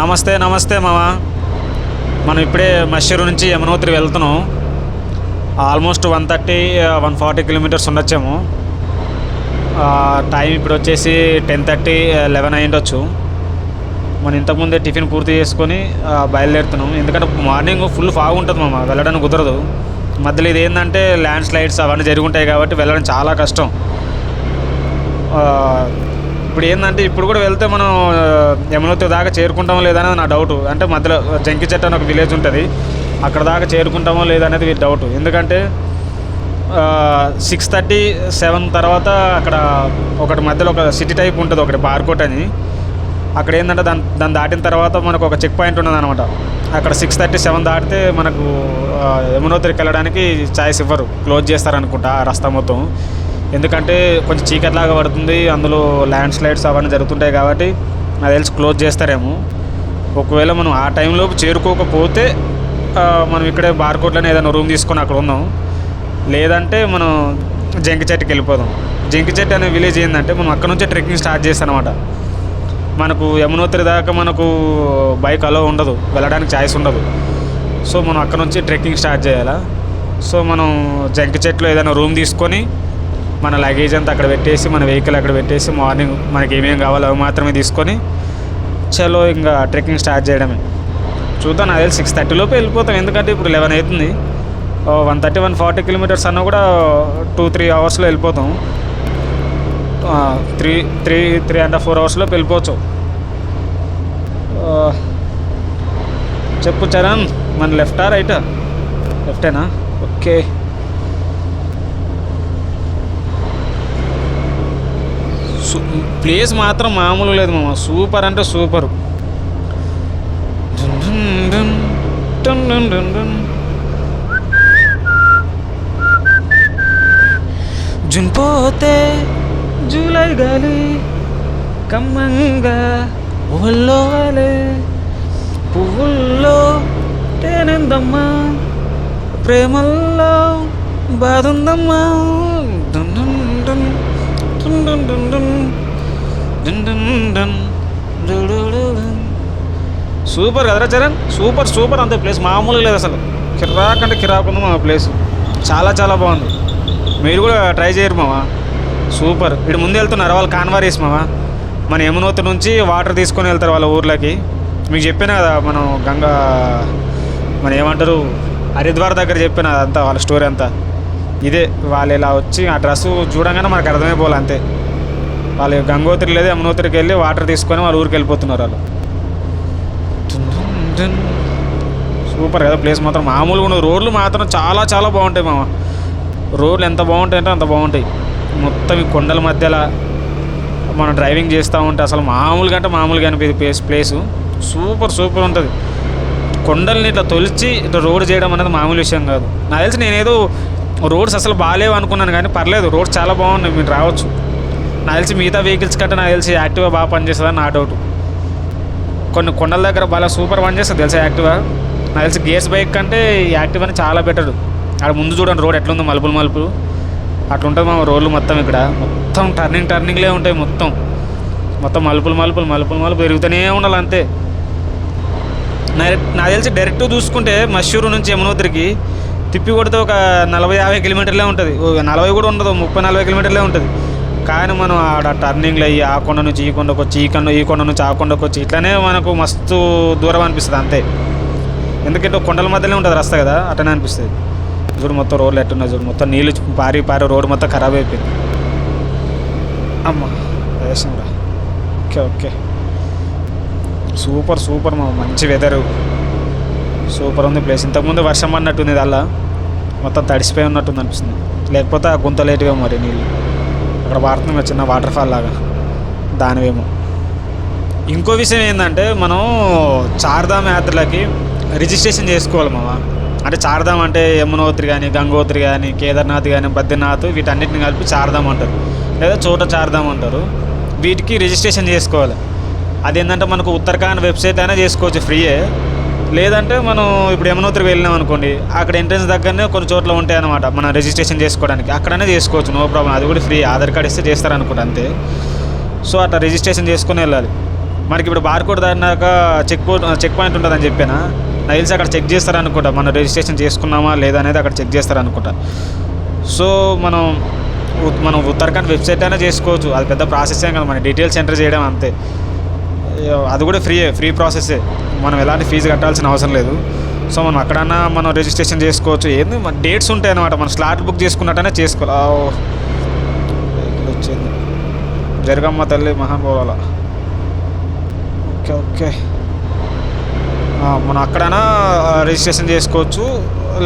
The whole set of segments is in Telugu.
నమస్తే నమస్తే మామ. మనం ఇప్పుడే మషూరు నుంచి యమునోత్రి వెళ్తున్నాం. Almost 140 kilometres ఉండొచ్చాము. టైం ఇప్పుడు వచ్చేసి 10:30, 11 అయ్యిండొచ్చు. మనం ఇంతకుముందే టిఫిన్ పూర్తి చేసుకొని బయలుదేరుతున్నాం. ఎందుకంటే మార్నింగ్ ఫుల్ ఫాగ్ ఉంటుంది మామ, వెళ్ళడానికి కుదరదు. మధ్యలో ఇది ఏంటంటే ల్యాండ్ స్లైడ్స్ అవన్నీ జరిగి ఉంటాయి కాబట్టి వెళ్ళడం చాలా కష్టం. ఇప్పుడు ఏంటంటే ఇప్పుడు కూడా వెళ్తే మనం యమునోత్రి దాకా చేరుకుంటామో లేదనేది నా డౌట్. అంటే మధ్యలో జంకిచెట్టు అని ఒక విలేజ్ ఉంటుంది, అక్కడ దాకా చేరుకుంటామో లేదనేది డౌట్. ఎందుకంటే 6:30, 7 తర్వాత అక్కడ ఒకటి మధ్యలో ఒక సిటీ టైప్ ఉంటుంది, ఒకటి బార్కోట్ అని. అక్కడ ఏంటంటే దాన్ని దాటిన తర్వాత మనకు ఒక చెక్ పాయింట్ ఉన్నది అనమాట. అక్కడ 6:30, 7 దాటితే మనకు యమునోత్రికి వెళ్ళడానికి ఛాయిస్ ఇవ్వరు, క్లోజ్ చేస్తారనుకుంటా ఆ రస్తా మొత్తం. ఎందుకంటే కొంచెం చీకట్లాగా పడుతుంది, అందులో ల్యాండ్ స్లైడ్స్ అవన్నీ జరుగుతుంటాయి కాబట్టి నాకు తెలిసి క్లోజ్ చేస్తారేమో. ఒకవేళ మనం ఆ టైంలోపు చేరుకోకపోతే మనం ఇక్కడే బార్కోట్లోనే ఏదైనా రూమ్ తీసుకొని అక్కడ ఉందాం. లేదంటే మనం జంకిచెట్టుకి వెళ్ళిపోదాం. జంకిచెట్టు అనే విలేజ్ ఏంటంటే మనం అక్కడ నుంచే ట్రెక్కింగ్ స్టార్ట్ చేస్తాం అనమాట. మనకు యమునోత్రి దాకా మనకు బైక్ అలో ఉండదు, వెళ్ళడానికి ఛాయిస్ ఉండదు. సో మనం అక్కడ నుంచి ట్రెక్కింగ్ స్టార్ట్ చేయాలా. సో మనం జంకిచెట్టులో ఏదైనా రూమ్ తీసుకొని మన లగేజ్ అంతా అక్కడ పెట్టేసి, మన వెహికల్ అక్కడ పెట్టేసి, మార్నింగ్ మనకి ఏమేమి కావాలో అవి మాత్రమే తీసుకొని చలో ఇంకా ట్రెక్కింగ్ స్టార్ట్ చేయడమే. చూద్దాం, నాకు తెలిసి 6:30 లోపు వెళ్ళిపోతాం. ఎందుకంటే ఇప్పుడు 11 అవుతుంది. 140 కిలోమీటర్స్ అన్నా కూడా 2-3 అవర్స్లో వెళ్ళిపోతాం. 3.5-4 అవర్స్లో వెళ్ళిపోవచ్చు. చెప్పు చరణ్, మన లెఫ్టా రైటా? లెఫ్టేనా? ఓకే. ప్లేస్ మాత్రం మామూలు లేదు మామ, సూపర్ అంటే సూపరు. జున్పోతే జూలై గాలి కమ్మంగా ఊళ్ళో వాలే పువ్వుల్లో తేనెందమ్మా, ప్రేమల్లో బాదుందమ్మా. సూపర్ కదరా చరణ్, సూపర్ సూపర్. అంతే ప్లేస్ మామూలుగా లేదు అసలు, కిరాక్ అంటే కిరాక్ ఉంది మా ప్లేస్. చాలా చాలా బాగుంది. మీరు కూడా ట్రై చేయరు మామ, సూపర్. ఇటు ముందు వెళ్తున్నారు వాళ్ళు కాన్వారీస్ మామ. మన యమునోత్రి నుంచి వాటర్ తీసుకొని వెళ్తారు వాళ్ళ ఊర్లోకి. మీకు చెప్పాను కదా మనం మన ఏమంటారు హరిద్వార్ దగ్గర చెప్పాను అదంతా వాళ్ళ స్టోరీ అంతా ఇదే. వాళ్ళు ఇలా వచ్చి ఆ డ్రెస్సు చూడంగానే మనకు అర్థమైపోవాలి అంతే. వాళ్ళు గంగోత్రి లేదు యమునోత్రికి వెళ్ళి వాటర్ తీసుకొని వాళ్ళ ఊరికి వెళ్ళిపోతున్నారు వాళ్ళు. సూపర్ కదా ప్లేస్ మాత్రం, మామూలుగా ఉండదు. రోడ్లు మాత్రం చాలా చాలా బాగుంటాయి మామ. రోడ్లు ఎంత బాగుంటాయంటే అంత బాగుంటాయి. మొత్తం ఈ కొండల మధ్యలో మనం డ్రైవింగ్ చేస్తూ ఉంటే అసలు మామూలుగా అంటే మామూలుగా అనిపించే ప్లేసు. సూపర్ సూపర్ ఉంటుంది. కొండల్ని ఇట్లా తొలిచి ఇట్లా రోడ్ చేయడం అనేది మామూలు విషయం కాదు. నాకు తెలిసి నేనేదో రోడ్స్ అసలు బాగాలేవు అనుకున్నాను, కానీ పర్లేదు, రోడ్స్ చాలా బాగున్నాయి, మీరు రావచ్చు. నాకు తెలిసి మిగతా వెహికల్స్ కంటే నాకు తెలిసి యాక్టివా బాగా పనిచేస్తుందని నా డౌట్. కొన్ని కొండల దగ్గర బాగా సూపర్ పనిచేస్తుంది తెలుసా యాక్టివా. నాకు తెలిసి గేర్స్ బైక్ కంటే యాక్టివాని చాలా బెటర్. అక్కడ ముందు చూడండి రోడ్ ఎట్లుందో, మలుపులు అట్లా ఉంటుంది మా రోడ్లు మొత్తం. ఇక్కడ మొత్తం టర్నింగ్లే ఉంటాయి, మొత్తం మలుపులు పెరుగుతూనే ఉండాలి అంతే. నాకు తెలిసి డైరెక్ట్ చూసుకుంటే మషూరు నుంచి యమునోత్రికి తిప్పి కొడితే ఒక 40-50 కిలోమీటర్లే ఉంటుంది. 40 కూడా ఉండదు, 30-40 కిలోమీటర్లే ఉంటుంది. కానీ మనం ఆడ టర్నింగ్లు అయ్యి ఆ కొండ నుంచి ఈ కొండకు వచ్చి, ఈ కొండ నుంచి ఆ కొండకు వచ్చి, ఇట్లానే మనకు మస్తు దూరం అనిపిస్తుంది అంతే. ఎందుకంటే కొండల మధ్యలో ఉంటుంది రస్తా కదా, అట్లనే అనిపిస్తుంది. చూడు మొత్తం రోడ్లు ఎట్టున్నాయి, చూడు మొత్తం నీళ్ళు పారి రోడ్డు మొత్తం ఖరాబ్ అయిపోయింది. అమ్మ వేసంరా. ఓకే సూపర్ మా, మంచి వెదరు, సూపర్ ఉంది ప్లేస్. ఇంతకుముందు వర్షం పడినట్టుంది, అలా మొత్తం తడిసిపోయి ఉన్నట్టుంది అనిపిస్తుంది. లేకపోతే ఆ గుంత లేటుగా మరి నీళ్ళు అక్కడ పారుతుంది, చిన్న వాటర్ ఫాల్ లాగా దానివేమో. ఇంకో విషయం ఏంటంటే మనం చార్ధామ్ యాత్రలకి రిజిస్ట్రేషన్ చేసుకోవాలి మామ. అంటే చార్ధామ్ అంటే యమునోత్రి కానీ, గంగోత్రి కానీ, కేదార్నాథ్ కానీ, బద్రీనాథ్, వీటన్నిటిని కలిపి చార్ధామ్ అంటారు, లేదా చోట చార్ధామ్ అంటారు. వీటికి రిజిస్ట్రేషన్ చేసుకోవాలి. అదేంటంటే మనకు ఉత్తరాఖండ్ వెబ్సైట్ అయినా చేసుకోవచ్చు ఫ్రీయే. లేదంటే మనం ఇప్పుడు యమునోత్రికి వెళ్ళినాం అనుకోండి, అక్కడ ఎంట్రెన్స్ దగ్గరనే కొన్ని చోట్ల ఉంటాయి అన్నమాట మనం రిజిస్ట్రేషన్ చేసుకోవడానికి, అక్కడనే చేసుకోవచ్చు, నో ప్రాబ్లం. అది కూడా ఫ్రీ, ఆధార్ కార్డు ఇస్తే చేస్తారనుకుంటా అంతే. సో అట్లా రిజిస్ట్రేషన్ చేసుకొని వెళ్ళాలి. మనకి ఇప్పుడు బార్కోడ్ దాటినాక చెక్ పాయింట్ ఉంటుందని చెప్పాను. నాకు తెలిసి అక్కడ చెక్ చేస్తారనుకుంటా, మనం రిజిస్ట్రేషన్ చేసుకున్నామా లేదా అనేది అక్కడ చెక్ చేస్తారనుకుంటా. సో మనం ఉత్తరాఖండ్ వెబ్సైట్ అయినా చేసుకోవచ్చు, అది పెద్ద ప్రాసెస్ ఏం కదా, మన డీటెయిల్స్ ఎంటర్ చేయడం అంతే. అది కూడా ఫ్రీ ప్రాసెస్సే, మనం ఎలాంటి ఫీజు కట్టాల్సిన అవసరం లేదు. సో మనం అక్కడన్నా మనం రిజిస్ట్రేషన్ చేసుకోవచ్చు. ఏంది మన డేట్స్ ఉంటాయి అన్నమాట, మనం స్లాట్ బుక్ చేసుకున్నట్టనే చేసుకోవాలి. ఇక్కడ వచ్చింది జరగమ్మ తల్లి మహానుభావాల. ఓకే మనం అక్కడైనా రిజిస్ట్రేషన్ చేసుకోవచ్చు,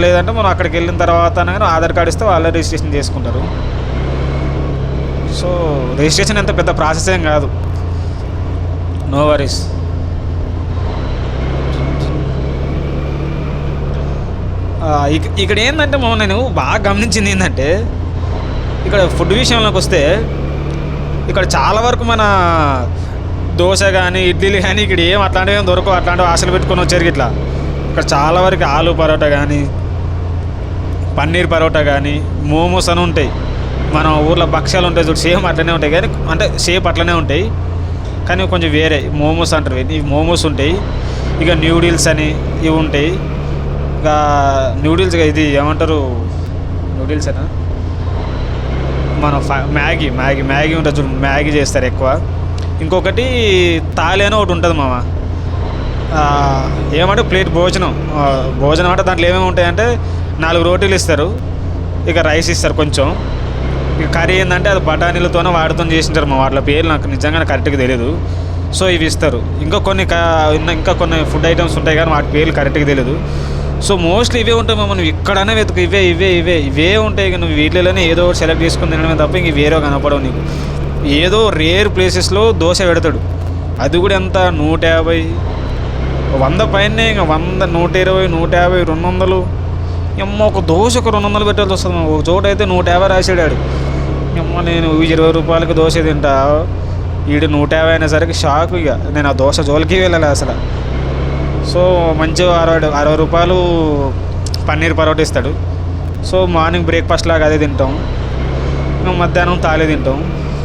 లేదంటే మనం అక్కడికి వెళ్ళిన తర్వాత ఆధార్ కార్డు ఇస్తే వాళ్ళే రిజిస్ట్రేషన్ చేసుకుంటారు. సో రిజిస్ట్రేషన్ ఎంత పెద్ద ప్రాసెస్ ఏం కాదు, నో వరీస్. ఇక్కడ ఏంటంటే నేను బాగా గమనించింది ఏంటంటే, ఇక్కడ ఫుడ్ విషయంలోకి వస్తే ఇక్కడ చాలా వరకు మన దోశ కానీ ఇడ్లీలు కానీ ఇక్కడ ఏం అట్లాంటివి దొరకవు. అట్లాంటివి ఆశలు పెట్టుకొని వచ్చారు ఇట్లా. ఇక్కడ చాలా వరకు ఆలు పరోటా కానీ, పన్నీర్ పరోటా కానీ, మోమోస్ అని ఉంటాయి. మన ఊర్లో భక్ష్యాలు ఉంటాయి చూడు, సేమ్ అట్లనే ఉంటాయి, కానీ అంటే షేప్ అట్లనే ఉంటాయి, కానీ కొంచెం వేరే. మోమోస్ అంటారు, ఇవి మోమోస్ ఉంటాయి. ఇక న్యూడిల్స్ అని ఇవి ఉంటాయి. ఇక న్యూడిల్స్ ఇది ఏమంటారు, న్యూడిల్స్ అనా, మన మ్యాగీ ఉంటుంది చూడు, మ్యాగీ చేస్తారు ఎక్కువ. ఇంకొకటి తాలి అని ఒకటి ఉంటుంది మామ, ఏమంటే ప్లేట్ భోజనం అంటే దాంట్లో ఏమేమి ఉంటాయంటే 4 రోటీలు ఇస్తారు, ఇక రైస్ ఇస్తారు కొంచెం, ఇక కర్రీ ఏంటంటే అది బఠానీలతోనే వాటితో చేసింటారు మా వాటిలో పేర్లు నాకు నిజంగా కరెక్ట్గా తెలియదు. సో ఇవి ఇస్తారు. ఇంకా కొన్ని ఫుడ్ ఐటమ్స్ ఉంటాయి కానీ వాటి పేర్లు కరెక్ట్గా తెలియదు. సో మోస్ట్లీ ఇవే ఉంటాయి మనం ఎక్కడైనా వెతుకు, ఇవే ఉంటాయి. ఇక నువ్వు వీటిలోనే ఏదో ఒకటి సెలెక్ట్ చేసుకుని తినడమే తప్ప ఇంక వేరే కనపడవు నీకు. ఏదో రేర్ ప్లేసెస్లో దోశ పెడతాడు, అది కూడా ఎంత 150, 100 పైనే, ఇంకా 100, 120, 150, 200. ఒక దోశకు 200 పెట్టాల్సి వస్తుంది. ఒక చోట అయితే 150 రాసాడు. నేను 20 రూపాయలకి దోశ తింటా, వీడు 150 అయినా షాక్. ఇక నేను ఆ దోశ జోలికి వెళ్ళాలి అసలు. సో మంచిగా 60 రూపాయలు పన్నీర్ పరోటా ఇస్తాడు. సో మార్నింగ్ బ్రేక్ఫాస్ట్ లాగా అదే తింటాం, ఇంకా మధ్యాహ్నం తాలే తింటాం,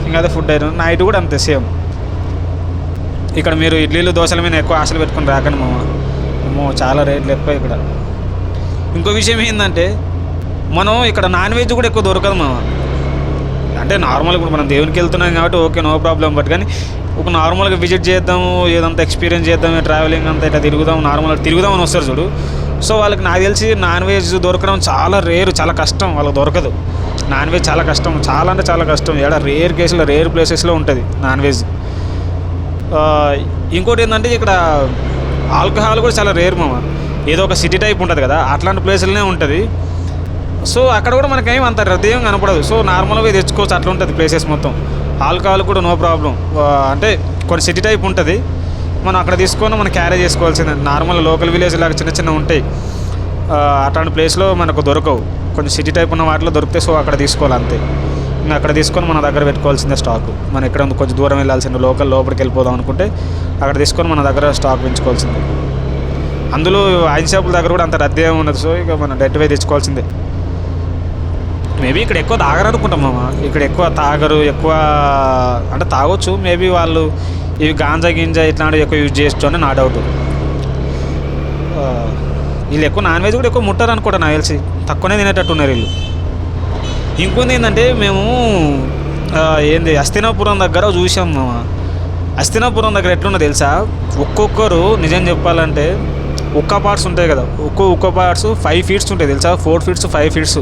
ఇంకా అదే ఫుడ్ అయినా. నైట్ కూడా అంతే సేమ్. ఇక్కడ మీరు ఇడ్లీలు దోశల మీద ఎక్కువ ఆశలు పెట్టుకుని రాకండి మామ, చాలా రేట్లు ఎక్కువ ఇక్కడ. ఇంకో విషయం ఏంటంటే, మనం ఇక్కడ నాన్ వెజ్ కూడా ఎక్కువ దొరకదు మామ. అంటే నార్మల్గా ఇప్పుడు మనం దేవునికి వెళ్తున్నాం కాబట్టి ఓకే, నో ప్రాబ్లం. బట్ కానీ ఒక నార్మల్గా విజిట్ చేద్దాము, ఏదంతా ఎక్స్పీరియన్స్ చేద్దాం, ట్రావెలింగ్ అంతా ఇట్లా నార్మల్గా తిరుగుదామని వస్తారు చూడు. సో వాళ్ళకి నాకు తెలిసి నాన్ వెజ్ దొరకడం చాలా రేరు, చాలా కష్టం, వాళ్ళకి దొరకదు. నాన్ వెజ్ చాలా కష్టం, చాలా అంటే చాలా కష్టం. రేర్ కేసులో, రేర్ ప్లేసెస్లో ఉంటుంది నాన్ వెజ్. ఇంకోటి ఏంటంటే ఇక్కడ ఆల్కహాల్ కూడా చాలా రేర్ మామ. ఏదో ఒక సిటీ టైప్ ఉంటుంది కదా, అట్లాంటి ప్లేసులనే ఉంటుంది. సో అక్కడ కూడా మనకేం అంత రద్దీయం కనపడదు. సో నార్మల్గా తెచ్చుకోవచ్చు, అట్లా ఉంటుంది ప్లేసెస్ మొత్తం. ఆల్కహాల్ కూడా నో ప్రాబ్లం. అంటే కొన్ని సిటీ టైప్ ఉంటుంది, మనం అక్కడ తీసుకొని మనం క్యారీ చేసుకోవాల్సిందే. నార్మల్ లోకల్ విలేజ్ లాగా చిన్న ఉంటాయి, అట్లాంటి ప్లేస్లో మనకు దొరకవు. కొంచెం సిటీ టైప్ ఉన్న వాటిలో దొరికితే సో అక్కడ తీసుకోవాలి అంతే. ఇంకా అక్కడ తీసుకొని మన దగ్గర పెట్టుకోవాల్సిందే స్టాక్. మనం ఎక్కడ కొంచెం దూరం వెళ్ళాల్సిందే, లోపలికి వెళ్ళిపోదాం అనుకుంటే అక్కడ తీసుకొని మన దగ్గర స్టాక్ పెంచుకోవాల్సిందే. అందులో ఐదు షాపుల దగ్గర కూడా అంత రద్దీ ఏమి ఉండదు. సో ఇక మనం డైరెక్ట్ పోయి తెచ్చుకోవాల్సిందే. మేబీ ఇక్కడ ఎక్కువ తాగరు అనుకుంటాం మామ, ఇక్కడ ఎక్కువ తాగరు, ఎక్కువ అంటే తాగొచ్చు మేబీ వాళ్ళు ఇవి గాంజా ఇట్లాంటివి ఎక్కువ యూజ్ చేయొచ్చు అని నా డౌట్. వీళ్ళు ఎక్కువ నాన్ వెజ్ కూడా ఎక్కువ ముట్టారు అనుకుంటా నాకు తెలిసి, తక్కువనే తినేటట్టు ఉన్నారు వీళ్ళు. ఇంకొంది ఏంటంటే మేము హస్తినాపురం దగ్గర చూసాం మామ. హస్తినాపురం దగ్గర ఎట్లున్నా తెలుసా, ఒక్కొక్కరు నిజం చెప్పాలంటే ఉక్క పార్ట్స్ ఉంటాయి కదా, ఉక్క పార్ట్స్ 5 ఫీట్స్ ఉంటాయి తెలుసా, 4 ఫీట్స్ 5 ఫీట్స్.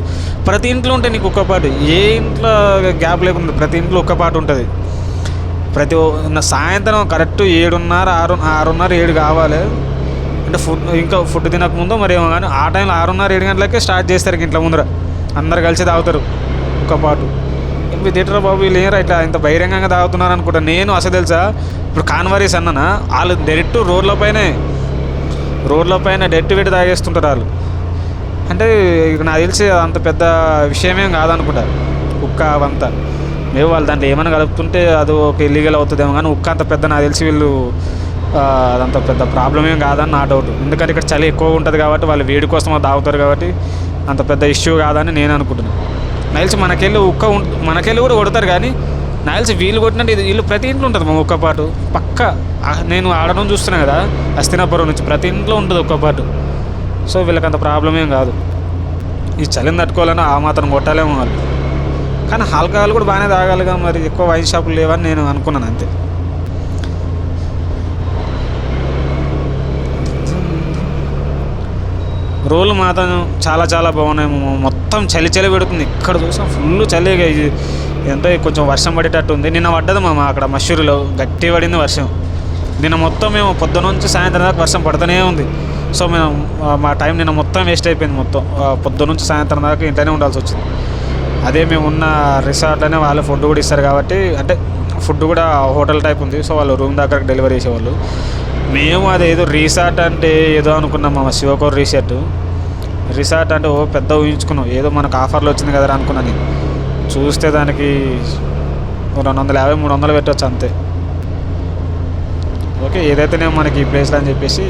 ప్రతి ఇంట్లో ఉంటాయి నీకు ఉక్క పాటు, ఏ ఇంట్లో గ్యాప్ లేకుండా ప్రతి ఇంట్లో ఉక్క పాటు ఉంటుంది. సాయంత్రం కరెక్ట్ 7:30, 6:30, 7 కావాలి అంటే ఫుడ్ తినకముందో మరేమో కానీ ఆ టైంలో 6:30, 7 గంటలకే స్టార్ట్ చేస్తారు ఇంట్లో ముందర. అందరు కలిసి తాగుతారు ఉక్క పాటు. ఇప్పుడు థియేటర్ బాబు వీళ్ళు ఏరా ఇట్లా ఇంత బహిరంగంగా తాగుతున్నారు అనుకుంటా. నేను అసలు తెలుసా, ఇప్పుడు కాన్వారీస్ అన్నానా, వాళ్ళు డైరెక్ట్ రోడ్ల పైన డెట్ పెట్టి తాగేస్తుంటారు వాళ్ళు. అంటే ఇక నాకు తెలిసి అంత పెద్ద విషయమేం కాదనుకుంటా ఉక్క అవంతా. మేము వాళ్ళు దాంట్లో ఏమైనా కలుపుతుంటే అది ఒక ఇల్లీగల్ అవుతుందేమో, కానీ ఉక్క అంత పెద్ద నాకు తెలిసి వీళ్ళు అదంత పెద్ద ప్రాబ్లం ఏం కాదని నా డౌట్. ఎందుకంటే ఇక్కడ చలి ఎక్కువ ఉంటుంది కాబట్టి వాళ్ళు వేడి కోసం తాగుతారు కాబట్టి అంత పెద్ద ఇష్యూ కాదని నేను అనుకుంటున్నాను. నాకు తెలిసి మనకెళ్ళి కూడా కొడతారు, కానీ నాకు తెలిసి వీళ్ళు కొట్టినట్టు ఇది వీళ్ళు ప్రతి ఇంట్లో ఉంటుంది మా ఒక్క పాటు పక్క. నేను ఆడడం చూస్తున్నాను కదా హస్తినాపురం నుంచి, ప్రతి ఇంట్లో ఉంటుంది ఒక్క పాటు. సో వీళ్ళకి అంత ప్రాబ్లం ఏం కాదు. ఈ చలిని తట్టుకోవాలని ఆ మాత్రం కొట్టాలేమో వాళ్ళు. కానీ ఆల్కహాల్ కూడా బాగానే తాగాలిగా, మరి ఎక్కువ వైన్ షాపులు లేవని నేను అనుకున్నాను అంతే. రోడ్లు మాత్రం చాలా చాలా బాగున్నాయి. మొత్తం చలి చలి పెడుతుంది. ఇక్కడ చూసాం ఫుల్ చలిగా. ఇది ఎంతో కొంచెం వర్షం పడేటట్టు ఉంది. నిన్న పడ్డది మామ అక్కడ మషూరులో, గట్టి పడింది వర్షం. నిన్న మొత్తం మేము పొద్దున నుంచి సాయంత్రం దాకా వర్షం పడుతూనే ఉంది. సో మేము మా టైం నిన్న మొత్తం వేస్ట్ అయిపోయింది. మొత్తం పొద్దున నుంచి సాయంత్రం దాకా ఇంట్లోనే ఉండాల్సి వచ్చింది. అదే మేము ఉన్న రిసార్ట్లోనే వాళ్ళు ఫుడ్ కూడా ఇస్తారు కాబట్టి, అంటే ఫుడ్ కూడా హోటల్ టైప్ ఉంది. సో వాళ్ళు రూమ్ దగ్గరకు డెలివరీ చేసేవాళ్ళు. మేము అదేదో రిసార్ట్ అంటే ఏదో అనుకున్నాం మా శివకోర్ రిసార్ట్ అంటే పెద్ద ఊహించుకున్నాం. ఏదో మనకు ఆఫర్లో వచ్చింది కదా అనుకున్నాను నేను. చూస్తే దానికి 250 300 పెట్టవచ్చు అంతే. ఓకే ఏదైతేనేమో మనకి ఈ ప్లేస్లో అని చెప్పేసి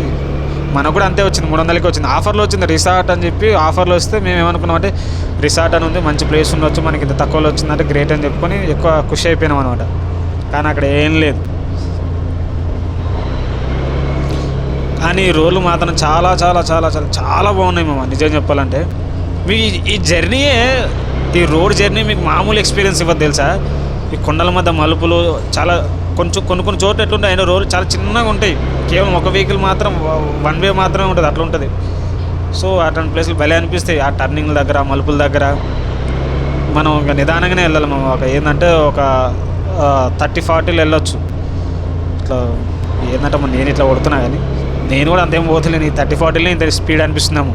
మనకు కూడా అంతే వచ్చింది, 300కి వచ్చింది. ఆఫర్లో వచ్చింది రిసార్ట్ అని చెప్పి. ఆఫర్లో వస్తే మేము ఏమనుకున్నామంటే రిసార్ట్ అని ఉంది, మంచి ప్లేస్ ఉండొచ్చు, మనకి ఇంత తక్కువలో వచ్చిందంటే గ్రేట్ అని చెప్పుకొని ఎక్కువ ఖుషి అయిపోయినాం అనమాట. కానీ అక్కడ ఏం లేదు. కానీ ఈ రోడ్లు మాత్రం చాలా చాలా చాలా చాలా చాలా బాగున్నాయి మామ. నిజం చెప్పాలంటే మీ ఈ జర్నీయే, ఈ రోడ్ జర్నీ మీకు మామూలు ఎక్స్పీరియన్స్ ఇవ్వదు తెలుసా. ఈ కొండల మధ్య మలుపులు చాలా కొంచెం కొన్ని చోట్ల ఎట్లుంటాయి అయినా రోడ్లు చాలా చిన్నగా ఉంటాయి. కేవలం ఒక వెహికల్ మాత్రం 1 వే మాత్రమే ఉంటుంది, అట్లా ఉంటుంది. సో అట్లాంటి ప్లేస్లు భలే అనిపిస్తాయి. ఆ టర్నింగ్ల దగ్గర మలుపుల దగ్గర మనం ఇంకా నిదానంగానే వెళ్ళాలి. మనం ఏంటంటే ఒక 30-40 వెళ్ళొచ్చు. ఇట్లా ఏంటంటే నేను ఇట్లా కొడుతున్నా కానీ నేను కూడా అంతేం పోతలేను. ఈ 30-40 ఇంత స్పీడ్ అనిపిస్తున్నాము.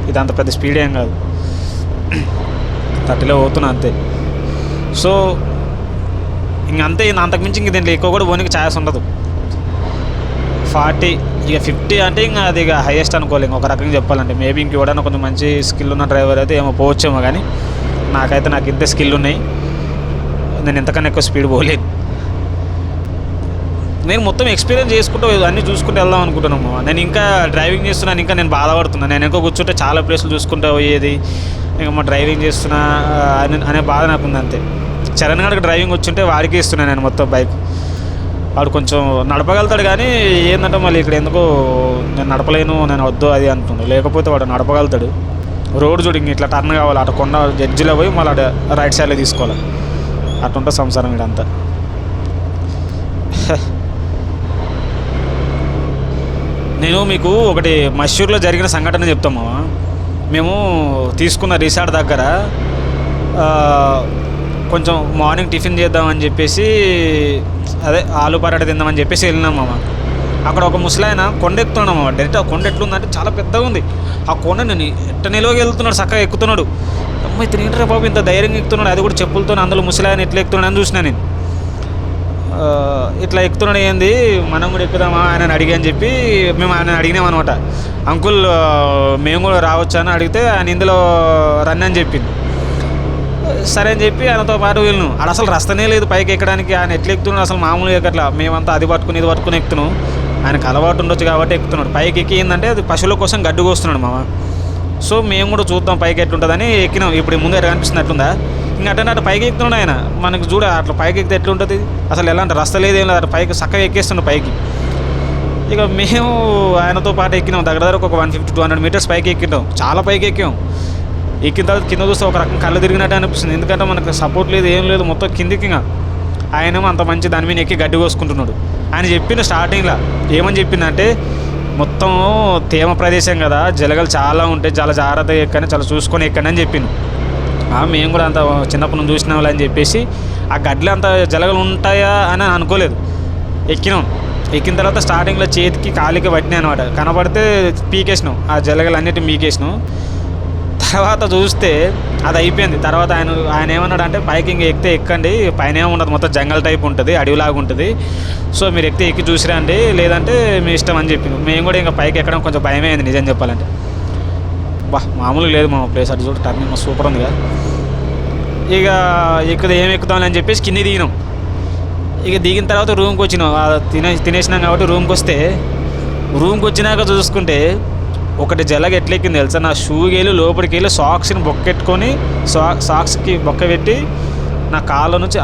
ఇది అంత పెద్ద స్పీడ్ ఏం కాదు, 30లో పోతున్నా అంతే. సో ఇంకంతే, అంతకుమించి ఇంక దీంట్లో ఎక్కువ కూడా పోనీకి ఛాన్స్ ఉండదు. 40 ఇక 50 అంటే ఇంకా అది ఇక హైయెస్ట్ అనుకోవాలి. ఒక రకంగా చెప్పాలంటే మేబీ ఇంక ఎవడన్నా కొంచెం మంచి స్కిల్ ఉన్న డ్రైవర్ అయితే ఏమో పోవచ్చేమో. కానీ నాకు ఇంత స్కిల్ ఉన్నాయి, నేను ఎంతకన్నా ఎక్కువ స్పీడ్ పోలేను. నేను మొత్తం ఎక్స్పీరియన్స్ చేసుకుంటూ అన్నీ చూసుకుంటూ వెళ్దాం అనుకుంటున్నాము. నేను ఇంకా డ్రైవింగ్ చేస్తున్నాను, ఇంకా నేను బాధపడుతున్నాను. నేను ఎక్కువ కూర్చుంటే చాలా ప్లేసులు చూసుకుంటూ పోయేది, ఇంకా మా డ్రైవింగ్ చేస్తున్నా అనే బాధ నాకు ఉంది అంతే. చరణ్ గారికి డ్రైవింగ్ వచ్చుంటే వాడికి ఇస్తున్నాను నేను మొత్తం బైక్. వాడు కొంచెం నడపగలుగుతాడు కానీ ఏంటంటే మళ్ళీ ఇక్కడ ఎందుకో నేను నడపలేను, నేను వద్దు అది అంటుండే. లేకపోతే వాడు నడపగలుగుతాడు. రోడ్ చూడు ఇంక ఇట్లా టర్న్ కావాలి, అటు కొండ జడ్జిలో పోయి మళ్ళీ అటు రైట్ సైడ్లో తీసుకోవాలి. అటుంటే సంసారం ఇదంతా. నేను మీకు ఒకటి మషూర్లో జరిగిన సంఘటన చెప్తాము. మేము తీసుకున్న రిసార్ట్ దగ్గర కొంచెం మార్నింగ్ టిఫిన్ చేద్దామని చెప్పేసి, అదే ఆలు పరాట తిందామని చెప్పేసి వెళ్ళినాం మామ. అక్కడ ఒక ముసలాయన కొండ ఎక్కుతున్నాడు మామ. డైరెక్ట్ ఆ కొండ ఎట్లుందంటే చాలా పెద్దగా ఉంది. ఆ కొండ నేను ఎట్ట నిలువకి వెళ్తున్నాడు, చక్కగా ఎక్కుతున్నాడు. అమ్మ ఇతను ఏంటరా బాబు ఇంత ధైర్యంగా ఎక్కుతున్నాడు, అది కూడా చెప్పులతో. అందులో ముసలాయన ఎట్లా ఎక్కుతున్నాడు అని చూసినా నేను. ఇట్లా ఎక్కుతున్నాడు ఏంది, మనం కూడా ఎక్కుదామా ఆయన అడిగా అని చెప్పి మేము ఆయన అడిగినాం అనమాట. అంకుల్ మేము కూడా రావచ్చా అని అడిగితే ఆయన ఇందులో రన్ అని చెప్పింది. సరే అని చెప్పి ఆయనతో పాటు వెళ్ళను. ఆడ అసలు రస్తనే లేదు పైకి ఎక్కడానికి. ఆయన ఎట్లా ఎక్కుతున్నాడు అసలు మామూలుగా ఎక్కట్లా. మేమంతా అది పట్టుకుని ఇది పట్టుకుని ఎక్కుతున్నాం. ఆయనకు అలవాటు ఉండొచ్చు కాబట్టి ఎక్కుతున్నాడు. పైకి ఎక్కి ఏంటంటే అది పశువుల కోసం గడ్డు కోస్తున్నాడు మామ. సో మేము కూడా చూద్దాం పైకి ఎట్లుంటుందని ఎక్కినాం. ఇప్పుడు ముందు ఎట్లా కనిపిస్తుంది అట్లుందా, ఇంకా అటు పైకి ఎక్కుతున్నాడు ఆయన. మనకు చూడ అట్లా పైకి ఎక్కితే ఎట్లుంటుంది అసలు, ఎలాంటి రస్త లేదేం లేదు, అటు పైకి చక్కగా ఎక్కేస్తుండే పైకి. ఇక మేము ఆయనతో పాటు ఎక్కినాం. దగ్గర ఒక 150-200 మీటర్స్ పైకి ఎక్కినాం. చాలా పైకి ఎక్కాం. ఎక్కిన తర్వాత కింద చూస్తే ఒక రకం కళ్ళు తిరిగినట్టు అనిపిస్తుంది. ఎందుకంటే మనకు సపోర్ట్ లేదు, ఏం లేదు, మొత్తం కిందికి. ఇంకా ఆయనేమో అంత మంచి దాని మీద ఎక్కి గడ్డి కోసుకుంటున్నాడు. ఆయన చెప్పిన స్టార్టింగ్లో ఏమని చెప్పిందంటే, మొత్తం తేమ ప్రదేశం కదా, జలగలు చాలా ఉంటాయి, చాలా జాగ్రత్తగా ఎక్కని, చాలా చూసుకొని ఎక్కండి అని చెప్పింది. మేము కూడా అంత చిన్నప్పటి నుంచి చూసినాం అని చెప్పేసి ఆ గడ్డలు అంత జలగలు ఉంటాయా అని అనుకోలేదు. ఎక్కిన తర్వాత స్టార్టింగ్లో చేతికి కాలికి పట్టినాయి అనమాట. కనపడితే పీకేసినాం, ఆ జలగలు అన్నిటి మీకేసినాం. తర్వాత చూస్తే అది అయిపోయింది. తర్వాత ఆయన ఏమన్నాడు అంటే, పైకి ఇంక ఎక్కితే ఎక్కండి, పైన ఏముండదు, మొత్తం జంగల్ టైప్ ఉంటుంది, అడవిలాగా ఉంటుంది. సో మీరు ఎక్కి చూసిరండి, లేదంటే మీ ఇష్టం అని చెప్పింది. మేము కూడా ఇంకా పైకి ఎక్కడం కొంచెం భయమే అయింది నిజం చెప్పాలంటే. మామూలుగా లేదు మా ప్లేస్, అటు చూడు టర్నింగ్ సూపర్ ఉందిగా. ఇక ఏమి ఎక్కుతామని అని చెప్పేసి కింది దిగినాం. ఇక దిగిన తర్వాత రూమ్కి వచ్చినాం. తినేసినాం కాబట్టి రూమ్కి వచ్చినాక చూసుకుంటే ఒకటి జలగ ఎట్లెక్కింది తెలుసా, నా షూకి వెళ్ళి లోపలికి వెళ్ళి సాక్స్ని బొక్కెట్టుకొని సాక్స్కి బొక్క పెట్టి నా కాళ్ళ నుంచి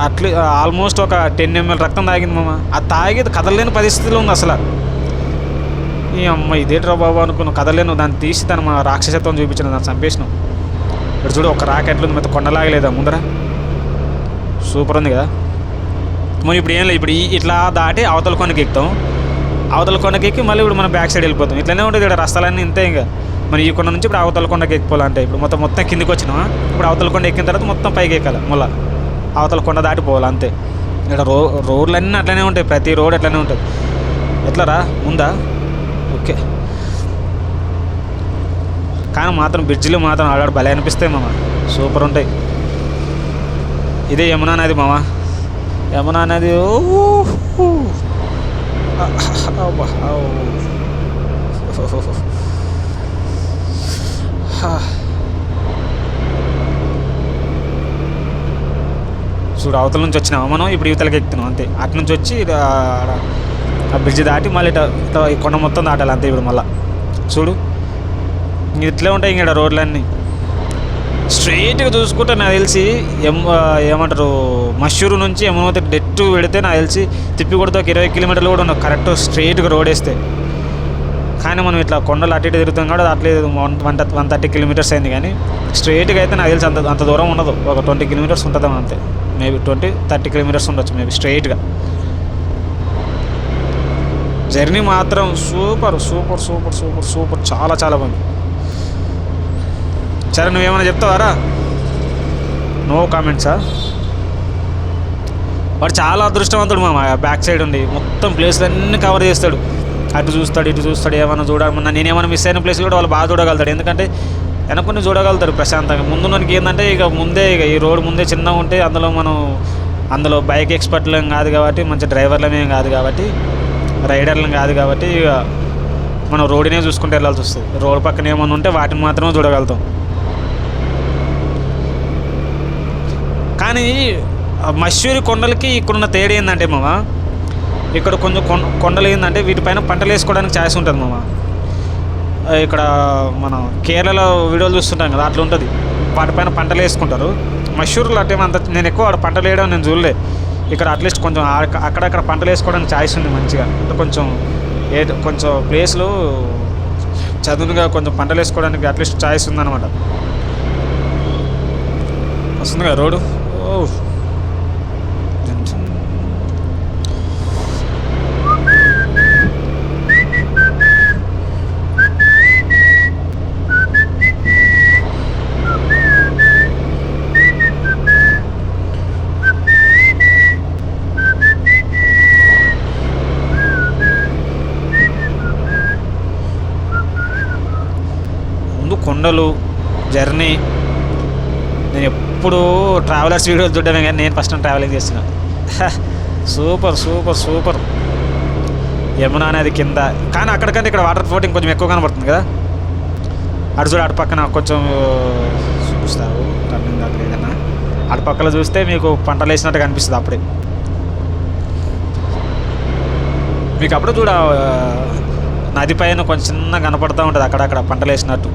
ఆల్మోస్ట్ ఒక 10 ml రక్తం తాగింది మామ. అది తాగి కదలలేని పరిస్థితిలో ఉంది అసలు. ఈ అమ్మ ఇదేట్రా బాబు అనుకున్నాను, కదలేను. దాన్ని తీసి తను మా రాక్షసత్వం చూపించిన, దాన్ని చంపేసినాం. ఇక్కడ చూడు ఒక రాక్ ఎట్లుంది, మొత్తం కొండలాగలేదా ముందర, సూపర్ ఉంది కదా. మనం ఇప్పుడు ఏం లేదు, ఇప్పుడు ఇట్లా దాటి అవతల కొండకి ఎక్కుతాం, అవతల కొండకి ఎక్కి మళ్ళీ ఇప్పుడు మనం బ్యాక్ సైడ్ వెళ్ళిపోతాం. ఇట్లనే ఉంటుంది ఇక్కడ రస్తాలన్నీ ఇంతే. ఇంకా మనం ఈ కొండ నుంచి ఇప్పుడు అవతల కొండకి ఎక్కిపోవాలంటే ఇప్పుడు మొత్తం కిందికి వచ్చినామా, ఇప్పుడు అవతల కొండ ఎక్కిన తర్వాత మొత్తం పైకి ఎక్కాలి, మళ్ళీ అవతల కొండ దాటిపోవాలి అంతే. ఇక్కడ రోడ్లన్నీ అట్లనే ఉంటాయి, ప్రతి రోడ్ అట్లనే ఉంటుంది. ఎట్లరా ముందా? ఓకే. కానీ మాత్రం బ్రిడ్జిలు మాత్రం ఆడాడు భలే అనిపిస్తాయి మామ, సూపర్ ఉంటాయి. ఇదే యమునా నది మామ, యమునా నది. చూడు అవతల నుంచి వచ్చినామా మనం, ఇప్పుడు యువతలకి ఎక్కుతున్నాం అంతే. అటు నుంచి వచ్చి ఆ బ్రిడ్జ్ దాటి మళ్ళీ ఇట్లా ఈ కొండ మొత్తం దాటాలి అంతే. ఇప్పుడు మళ్ళీ చూడు ఇట్లే ఉంటాయి ఇక్కడ రోడ్లన్నీ. స్ట్రైట్గా చూసుకుంటే నాకు తెలిసి ఏమంటారు మషూరు నుంచి యమునోత్రి డెట్టు పెడితే నాకు తెలిసి తిప్పి కొడితే ఒక 20 కిలోమీటర్లు కూడా ఉండవు కరెక్ట్ స్ట్రైట్గా రోడ్ వేస్తే. కానీ మనం ఇట్లా కొండలు అటు ఇటు తిరుగుతాం కూడా అట్లేదు 130 కిలోమీటర్స్ అయింది. కానీ స్ట్రైట్గా అయితే నాకు తెలిసి అంత దూరం ఉండదు, ఒక 20 కిలోమీటర్స్ ఉంటుందా అంతే, మేబీ 20-30 కిలోమీటర్స్ ఉండొచ్చు మేబీ స్ట్రైట్గా. జర్నీ మాత్రం super super super super super, చాలా చాలా బాగుంది. సరే నువ్వేమైనా చెప్తావారా? నో కామెంట్సా? వాడు చాలా అదృష్టవంతుడు మా బ్యాక్ సైడ్ ఉండి మొత్తం ప్లేస్లన్నీ కవర్ చేస్తాడు. అటు చూస్తాడు ఇటు చూస్తాడు, ఏమైనా చూడమన్నా నేనేమైనా మిస్ అయిన ప్లేస్ కూడా వాళ్ళు బాగా చూడగలుగుతాడు. ఎందుకంటే వెనకొని చూడగలుగుతారు ప్రశాంతంగా. ముందున్నకి ఏంటంటే ఇక ఈ రోడ్ ముందే చిన్నగా ఉంటే అందులో బైక్ ఎక్స్పర్ట్లం కాదు కాబట్టి, మంచి డ్రైవర్లమేం కాదు కాబట్టి, రైడర్లం కాదు కాబట్టి ఇక మనం రోడ్డునే చూసుకుంటూ వెళ్ళాల్సి వస్తుంది. రోడ్ పక్కన ఏమైనా ఉంటే వాటిని మాత్రమే చూడగలుగుతాం. కానీ మషూరి కొండలకి ఇక్కడున్న తేడా ఏంటంటే మామ, ఇక్కడ కొంచెం కొండలు ఏంటంటే వీటిపైన పంటలు వేసుకోవడానికి ఛాయిస్ ఉంటుంది మామ. ఇక్కడ మనం కేరళలో వీడియోలు చూస్తుంటాం కదా, అట్లా ఉంటుంది. వాటిపైన పంటలు వేసుకుంటారు. మషూరులో అట్టేమంత నేను ఎక్కువ పంటలు వేయడం నేను చూడలే. ఇక్కడ అట్లీస్ట్ కొంచెం అక్కడక్కడ పంటలు వేసుకోవడానికి ఛాయిస్ ఉంది మంచిగా. అంటే కొంచెం ప్లేస్లు చదునుగా కొంచెం పంటలు వేసుకోవడానికి అట్లీస్ట్ ఛాయిస్ ఉందన్నమాట. వస్తుంది కదా రోడ్డు. కొండలు జర్నీ నేను ఎప్పుడు ట్రావెలర్స్ వీడియోలు చూడడమే, కానీ నేను ఫస్ట్ టైం ట్రావెలింగ్ చేస్తున్నా. Super super super. యమునా నది కింద, కానీ అక్కడికంటే ఇక్కడ వాటర్ ఫ్లోటింగ్ కొంచెం ఎక్కువ కనబడుతుంది కదా. అటు చూడు, అటు పక్కన కొంచెం చూపిస్తారు టర్నింగ్ దగ్గర ఏదైనా అటు పక్కన చూస్తే మీకు పంటలు వేసినట్టు కనిపిస్తుంది. అప్పుడే మీకు అప్పుడు చూడ నది పైన కొంచెం చిన్న కనపడుతూ ఉంటుంది అక్కడక్కడ పంటలు వేసినట్టు.